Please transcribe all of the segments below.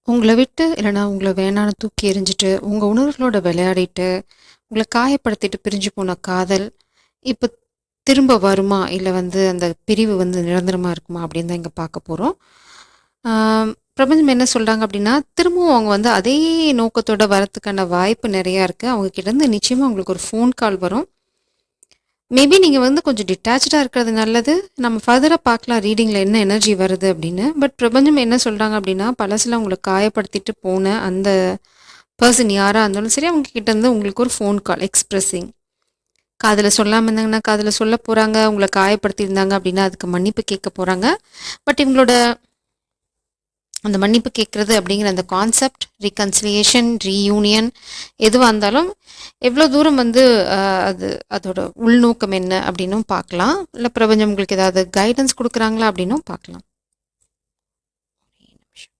உங்கள விட்டு இல்லன்னா உங்கள வேணான்னு தூக்கி எறிஞ்சிட்டு, உங்க உணர்வுகளோட விளையாடிட்டு, உங்கள காயப்படுத்திட்டு பிரிஞ்சு போன காதல், இப்ப திரும்ப வருமா? இல்ல வந்து அந்த பிரிவு வந்து நிரந்தரமா இருக்குமா? அப்படின்னு தான் இங்க பார்க்க போறோம். பிரபஞ்சம் என்ன சொல்றாங்க அப்படின்னா, திரும்பவும் அவங்க வந்து அதே நோக்கத்தோட வரதுக்கான வாய்ப்பு நெறையா இருக்கு. அவங்க கிட்டேருந்து நிச்சயமா உங்களுக்கு ஒரு ஃபோன் கால் வரும். மேபி நீங்க வந்து கொஞ்சம் டிட்டாச்டா இருக்கிறது நல்லது. நம்ம ஃபர்தரா பார்க்கலாம் ரீடிங்ல என்ன எனர்ஜி வருது அப்படின்னு. பட் பிரபஞ்சம் என்ன சொல்றாங்க அப்படின்னா, பழசுல உங்கள காயப்படுத்திட்டு போன அந்த பெர்சன் யாரா இருந்தாலும் சரி, அவங்க கிட்ட இருந்து உங்களுக்கு ஒரு ஃபோன் கால் எக்ஸ்பிரஸிங். காதுல சொல்லாம இருந்தாங்கன்னா, காதுல சொல்ல போறாங்க. உங்கள காயப்படுத்தியிருந்தாங்க அப்படின்னா, அதுக்கு மன்னிப்பு கேட்க போறாங்க. பட் இவங்களோட அந்த மன்னிப்பு கேட்கறது அப்படிங்கிற அந்த கான்செப்ட், ரீகன்சிலியேஷன், ரீயூனியன் எதுவா இருந்தாலும், எவ்வளோ தூரம் வந்து அ அது அதோட உள்நோக்கம் என்ன அப்படின்னும் பார்க்கலாம். இல்ல பிரபஞ்சம் உங்களுக்கு ஏதாவது கைடன்ஸ் குடுக்குறாங்களா அப்படின்னும் பார்க்கலாம். ஒரே நிமிஷம்.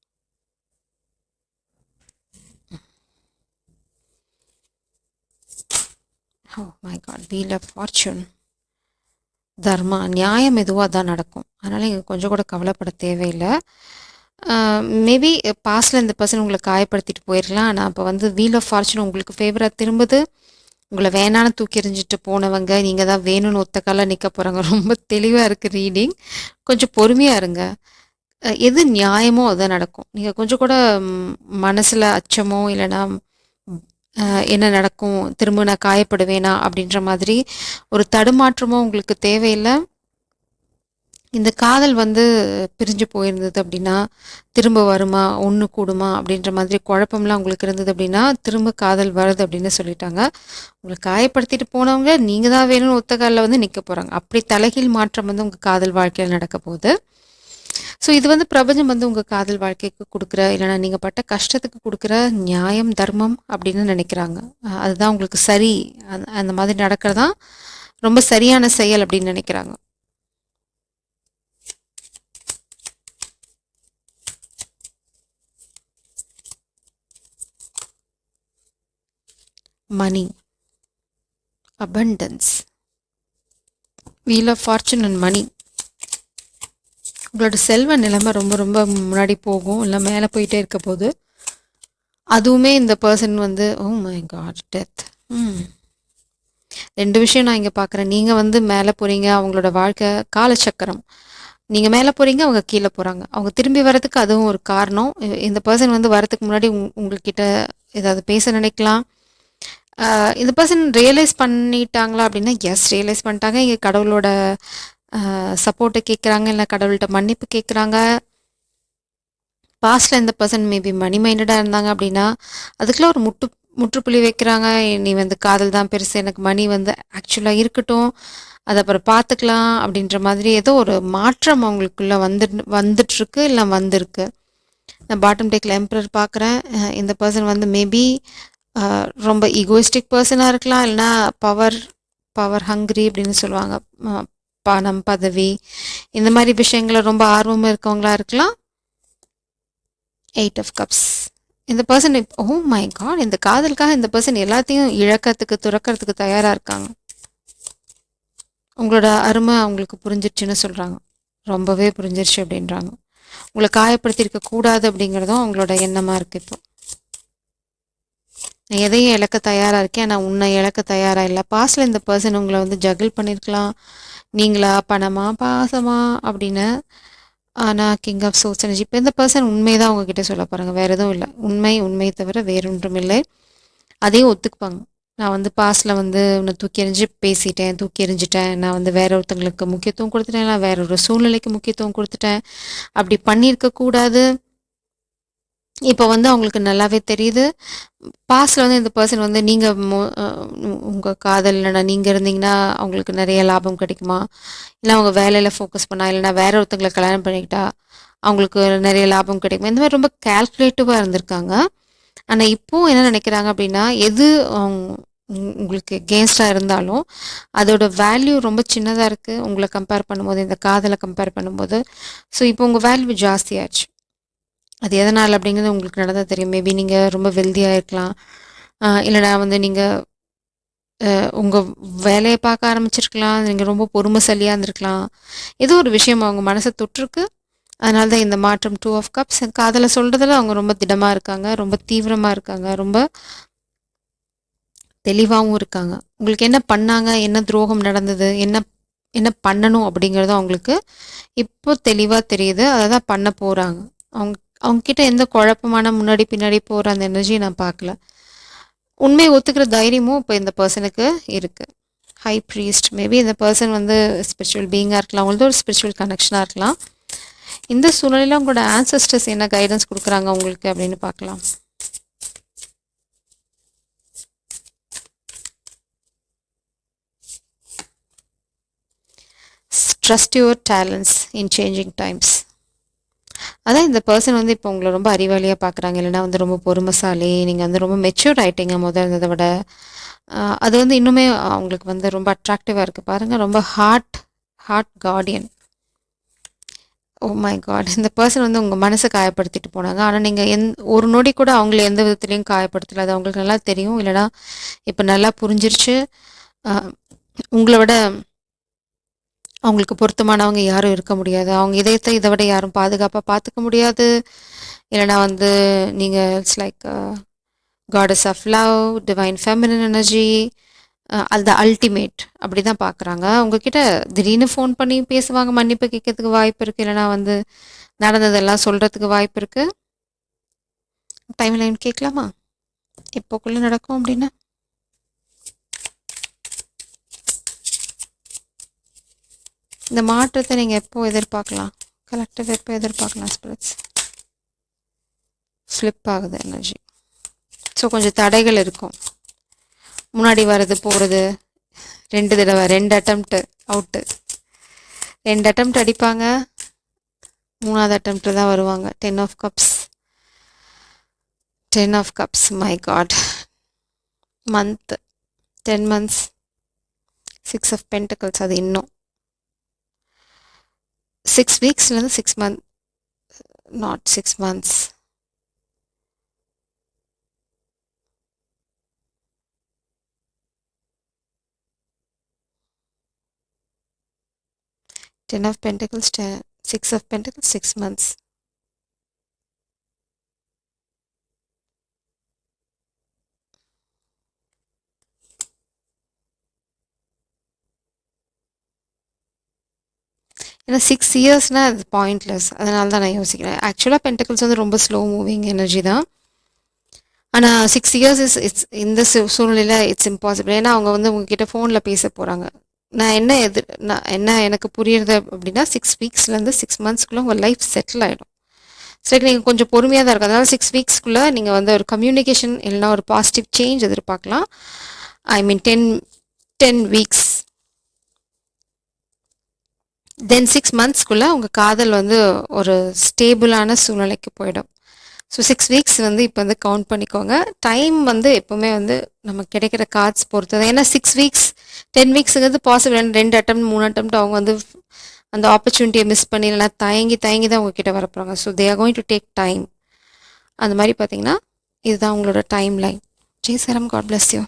Oh my God! Wheel of fortune. தர்மா, நியாயம் எதுவோ அதான் நடக்கும். அதனால நீங்க கொஞ்சம் கூட கவலைப்பட தேவையில்ல. மேபி பாஸ்ட்ல இந்த பெர்சன் உங்கள காயப்படுத்திட்டு போயிருக்கலாம். ஆனா அப்ப வந்து வீல் ஆஃப் ஃபார்ச்சூன் உங்களுக்கு ஃபேவரா திரும்புது. உங்கள வேணான்னு தூக்கி எறிஞ்சிட்டு போனவங்க, நீங்க தான் வேணும்னு ஒத்த கால்ல நிக்க போறாங்க. ரொம்ப தெளிவா இருக்கு ரீடிங். கொஞ்சம் பொறுமையா இருங்க. எது நியாயமோ அதான் நடக்கும். நீங்க கொஞ்சம் கூட ம் மனசுல அச்சமோ இல்லன்னா அ என்ன நடக்கும்? திரும்ப நான் காயப்படுவேனா? அப்படின்ற மாதிரி ஒரு தடுமாற்றமோ உங்களுக்கு தேவையில்ல. இந்த காதல் வந்து பிரிஞ்சு போயிருந்தது அப்படின்னா, திரும்ப வருமா? ஒண்ணு கூடுமா? அப்படின்ற மாதிரி குழப்பம்லாம் உங்களுக்கு இருந்தது அப்படின்னா, திரும்ப காதல் வருது அப்படின்னு சொல்லிட்டாங்க. உங்கள காயப்படுத்திட்டு போனவங்க, நீங்க தான் வேணும்னு ஒத்த கால்ல வந்து நிக்க போறாங்க. அப்படி தலைகீழ் மாற்றம் வந்து உங்க காதல் வாழ்க்கையில நடக்க போகுது. ஸோ இது வந்து பிரபஞ்சம் வந்து உங்க காதல் வாழ்க்கைக்கு குடுக்குற, இல்லன்னா நீங்க பட்ட கஷ்டத்துக்கு குடுக்குற நியாயம், தர்மம் அப்படின்னு நினைக்கிறாங்க. அதுதான் உங்களுக்கு சரி. அந்த மாதிரி நடக்கிறது தான் ரொம்ப சரியான செயல் அப்படின்னு நினைக்கிறாங்க. மணி, abundance, wheel of fortune and money. உங்களோட செல்வ நிலைமை ரொம்ப ரொம்ப முன்னாடி போகும். இல்ல மேல போயிட்டே இருக்க போது. அதுவுமே இந்த பெர்சன் வந்து ஓ மை காட்! டெத். ம். 2 விஷயம் நான் இங்க பார்க்குறேன். நீங்க வந்து மேல போறீங்க. அவங்களோட வாழ்க்கை காலச்சக்கரம். நீங்க மேல போறீங்க, அவங்க கீழ போறாங்க. அவங்க திரும்பி வரதுக்கு அதுவும் ஒரு காரணம். இந்த பெர்சன் வந்து வரதுக்கு முன்னாடி உங்ககிட்ட ஏதாவது பேச நினைக்கலாம். இந்த பெர்சன் ரியலைஸ் பண்ணிட்டாங்களா அப்படின்னா, எஸ் ரியலைஸ் பண்ணிட்டாங்க. இங்க கடவுளோட சப்போர்ட்ட கேட்குறாங்க. இல்ல கடவுள்ட்ட மன்னிப்பு கேட்குறாங்க. பாஸ்ட்ல இந்த பெர்சன் மேபி மணி மைண்டடா இருந்தாங்க அப்படின்னா, அதுக்கெல்லாம் ஒரு முற்றுப்புள்ளி வைக்கிறாங்க. நீ வந்து காதல் தான் பெருசு. எனக்கு மணி வந்து ஆக்சுவலா இருக்கட்டும். அத அப்புறம் பார்த்துக்கலாம் அப்படின்ற மாதிரி ஏதோ ஒரு மாற்றம் அவங்களுக்குள்ள வந்துட்டுருக்கு, இல்ல வந்திருக்கு. நான் பாட்டம் டெக்ல எம்பரர் பார்க்குறேன். இந்த பெர்சன் வந்து மேபி ரொம்ப ஈகோயிஸ்டிக் பெர்சனா இருக்கலாம். இல்லைனா பவர் பவர் ஹங்கிரி அப்படின்னு சொல்லுவாங்க. பணம், பதவி இந்த மாதிரி விஷயங்கள ரொம்ப ஆர்வமா இருக்கவங்களா இருக்கலாம். 8 ஆஃப் கப்ஸ். இந்த பெர்சன் ஓ மை காட்! இந்த காதலுக்காக இந்த பெர்சன் எல்லாத்தையும் இழக்கிறதுக்கு, துறக்கிறதுக்கு தயாரா இருக்காங்க. உங்களோட அருமை அவங்களுக்கு புரிஞ்சிருச்சுன்னு சொல்றாங்க. ரொம்பவே புரிஞ்சிருச்சு அப்படின்றாங்க. உங்கள காயப்படுத்தியிருக்க கூடாது அப்படிங்கிறதும் அவங்களோட எண்ணமா இருக்கு இப்போ. நான் எதையும் இழக்க தயாரா இருக்கேன். ஆனா உன்னை இழக்க தயாரா இல்ல. பாஸ்ட்ல இந்த பெர்சன் உங்கள வந்து ஜகிள் பண்ணியிருக்கலாம். நீங்களா, பணமா, பாசமா அப்படின்னு. ஆனா கிங் ஆஃப் சோர்ஸ் எனர்ஜி. இப்ப இந்த பெர்சன் உண்மைதான் உங்ககிட்ட சொல்லப் போறாங்க. வேற எதுவும் இல்ல. உண்மை தவிர வேறொன்றும் இல்லை. அதையும் ஒத்துக்குப்பாங்க. நான் வந்து பாஸ்ட்ல வந்து உன்னை தூக்கி எறிஞ்சு பேசிட்டேன், தூக்கி எறிஞ்சுட்டேன். நான் வந்து வேற ஒருத்தங்களுக்கு முக்கியத்துவம் குடுத்துட்டேன். நான் வேற ஒரு சூழ்நிலைக்கு முக்கியத்துவம் குடுத்துட்டேன். அப்படி பண்ணியிருக்க கூடாது. இப்ப வந்து அவங்களுக்கு நல்லாவே தெரியுது. பாஸ்ட்ல வந்து இந்த பெர்சன் வந்து நீங்க உங்க காதல் இல்லைனா நீங்க இருந்தீங்கன்னா அவங்களுக்கு நிறைய லாபம் கிடைக்குமா? இல்ல அவங்க வேலையில ஃபோக்கஸ் பண்ணா, இல்லைனா வேற ஒருத்தங்கள கல்யாணம் பண்ணிக்கிட்டா அவங்களுக்கு நிறைய லாபம் கிடைக்குமா? இந்த மாதிரி ரொம்ப கால்குலேட்டிவா இருந்திருக்காங்க. ஆனா இப்போ என்ன நினைக்கிறாங்க அப்படின்னா, எது உங்களுக்கு எகெயின்ஸ்டா இருந்தாலும் அதோட வேல்யூ ரொம்ப சின்னதா இருக்கு. உங்கள கம்பேர் பண்ணும்போது, இந்த காதல கம்பேர் பண்ணும்போது. ஸோ இப்போ உங்க வேல்யூ ஜாஸ்தியாச்சு. அது எதனால அப்படிங்கிறது உங்களுக்கு நல்லா தான் தெரியும். மேபி நீங்க ரொம்ப வெல்தியா இருக்கலாம். இல்லைனா வந்து நீங்க உங்க வேலைய பார்க்க ஆரம்பிச்சிருக்கலாம். நீங்க ரொம்ப பொறுமைசாலியா இருந்திருக்கலாம். ஏதோ ஒரு விஷயம் அவங்க மனச தொட்டிருக்கு. அதனால தான் இந்த மாற்றம் 2 ஆஃப் கப்ஸ். காதலை சொல்கிறதுல அவங்க ரொம்ப திடமாக இருக்காங்க, ரொம்ப தீவிரமாக இருக்காங்க, ரொம்ப தெளிவாகவும் இருக்காங்க. உங்களுக்கு என்ன பண்ணாங்க, என்ன துரோகம் நடந்தது, என்ன என்ன பண்ணணும் அப்படிங்கிறது அவங்களுக்கு இப்போ தெளிவாக தெரியுது. அதை தான் பண்ண போகிறாங்க. அவங்க அவங்கக்கிட்ட எந்த குழப்பமான முன்னாடி பின்னாடி போகிற அந்த எனர்ஜி நான் பார்க்கல. உண்மையை ஒத்துக்கிற தைரியமும் இப்போ இந்த பர்சனுக்கு இருக்குது. ஹை ப்ரீஸ்ட், மேபி இந்த பர்சன் வந்து ஸ்பிரிச்சுவல் பீயிங்காக இருக்கலாம், அவங்களது ஒரு ஸ்பிரிச்சுவல் கனெக்ஷனாக இருக்கலாம். இந்த சூழ்நிலையில் உங்களோட ஆன்சஸ்டர்ஸ் என்ன கைடன்ஸ் கொடுக்குறாங்க உங்களுக்கு அப்படின்னு பார்க்கலாம். Trust your talents in changing times. அதான் இந்த பர்சன் வந்து இப்போ உங்களை ரொம்ப அறிவாளியாக பார்க்குறாங்க, இல்லைனா வந்து ரொம்ப பொறுமைசாலி, நீங்கள் வந்து ரொம்ப மெச்சூர்ட் ஆகிட்டீங்க முதல் இருந்ததை விட. அது வந்து இன்னுமே அவங்களுக்கு வந்து ரொம்ப அட்ராக்டிவாக இருக்குது பாருங்கள். ரொம்ப heart guardian. Oh my god, இந்த பர்சன் வந்து உங்கள் மனசை காயப்படுத்திட்டு போனாங்க. ஆனால் நீங்கள் ஒரு நொடி கூட அவங்கள எந்த விதத்துலேயும் காயப்படுத்தலை. அது அவங்களுக்கு நல்லா தெரியும், இல்லைனா இப்போ நல்லா புரிஞ்சிருச்சு. உங்களை விட அவங்களுக்கு பொருத்தமானவங்க யாரும் இருக்க முடியாது. அவங்க இதயத்தை இதை விட யாரும் பாதுகாப்பாக பார்த்துக்க முடியாது. இல்லைனா வந்து நீங்கள் it's like goddess of love, divine feminine energy, அது அல்டிமேட் அப்படி தான் பார்க்குறாங்க. உங்ககிட்ட திடீர்னு ஃபோன் பண்ணி பேசுவாங்க, மன்னிப்பு கேட்கறதுக்கு வாய்ப்பு இருக்குது, இல்லைனா வந்து நடந்ததெல்லாம் சொல்கிறதுக்கு வாய்ப்பு இருக்குது. டைம் லைன் கேட்கலாமா, எப்போக்குள்ளே நடக்கும் அப்படின்னு? இந்த மாற்றத்தை நீங்கள் எப்போ எதிர்பார்க்கலாம்? கலெக்டிவ் எப்போ எதிர்பார்க்கலாம்? ஸ்பிரிட்ஸ் ஃப்ளிப் ஆகுது எனர்ஜி. ஸோ கொஞ்சம் தடைகள் இருக்கும். முன்னாடி வர்றது போகிறது, 2 தடவை 2 அட்டம்ப்ட்டு அவுட்டு, 2 அட்டம்ப்ட் அடிப்பாங்க, 3வது அட்டம்ப்ட் தான் வருவாங்க. 10 of cups, 10 of cups, my god. Month 10 months, 6 of pentacles, அது இன்னும் 6 weeksலேருந்து 6 months, not 6 months. Ten of Pentacles, 6 of Pentacles, 6 months. ஏன்னா 6 இயர்ஸ்னால் அது பாயிண்ட்லெஸ். அதனால தான் நான் யோசிக்கிறேன். ஆக்சுவலாக பென்டக்கிள்ஸ் வந்து ரொம்ப ஸ்லோ மூவிங் எனர்ஜி தான். ஆனால் 6 இயர்ஸ் இந்த சூழ்நிலையில் இட்ஸ் இம்பாசிபிள். ஏன்னா அவங்க வந்து உங்ககிட்ட ஃபோனில் பேச போகிறாங்க. நான் என்ன எனக்கு புரியுறது அப்படின்னா 6 weeksலேருந்து 6 monthsக்குள்ளே உங்கள் லைஃப் செட்டில் ஆகிடும். சரி, நீங்கள் கொஞ்சம் பொறுமையாக தான் இருக்கும். அதனால் 6 weeksக்குள்ளே நீங்கள் வந்து ஒரு கம்யூனிகேஷன் இல்லைனா ஒரு பாசிட்டிவ் சேஞ்ச் எதிர்பார்க்கலாம். ஐ மீன் 10 weeks, தென் 6 monthsக்குள்ளே உங்கள் காதல் வந்து ஒரு ஸ்டேபிளான சூழ்நிலைக்கு போயிடும். ஸோ 6 weeks வந்து இப்போ வந்து கவுண்ட் பண்ணிக்கோங்க. டைம் வந்து எப்போவுமே வந்து நமக்கு கிடைக்கிற கார்ட்ஸ் பொறுத்தது. ஏன்னா 6 weeks 10 weeksங்கிறது பாசிபிள். 2 attempt 3 attempt அவங்க வந்து அந்த ஆப்பர்ச்சுனிட்டியை மிஸ் பண்ணி இல்லைனா தயங்கி தான் உங்ககிட்ட வரப்போகிறாங்க. So they are going to take time. அந்த மாதிரி பார்த்தீங்கன்னா இதுதான் உங்களோட டைம் லைன். ஜெய் சரம், காட் பிளஸ் யூ.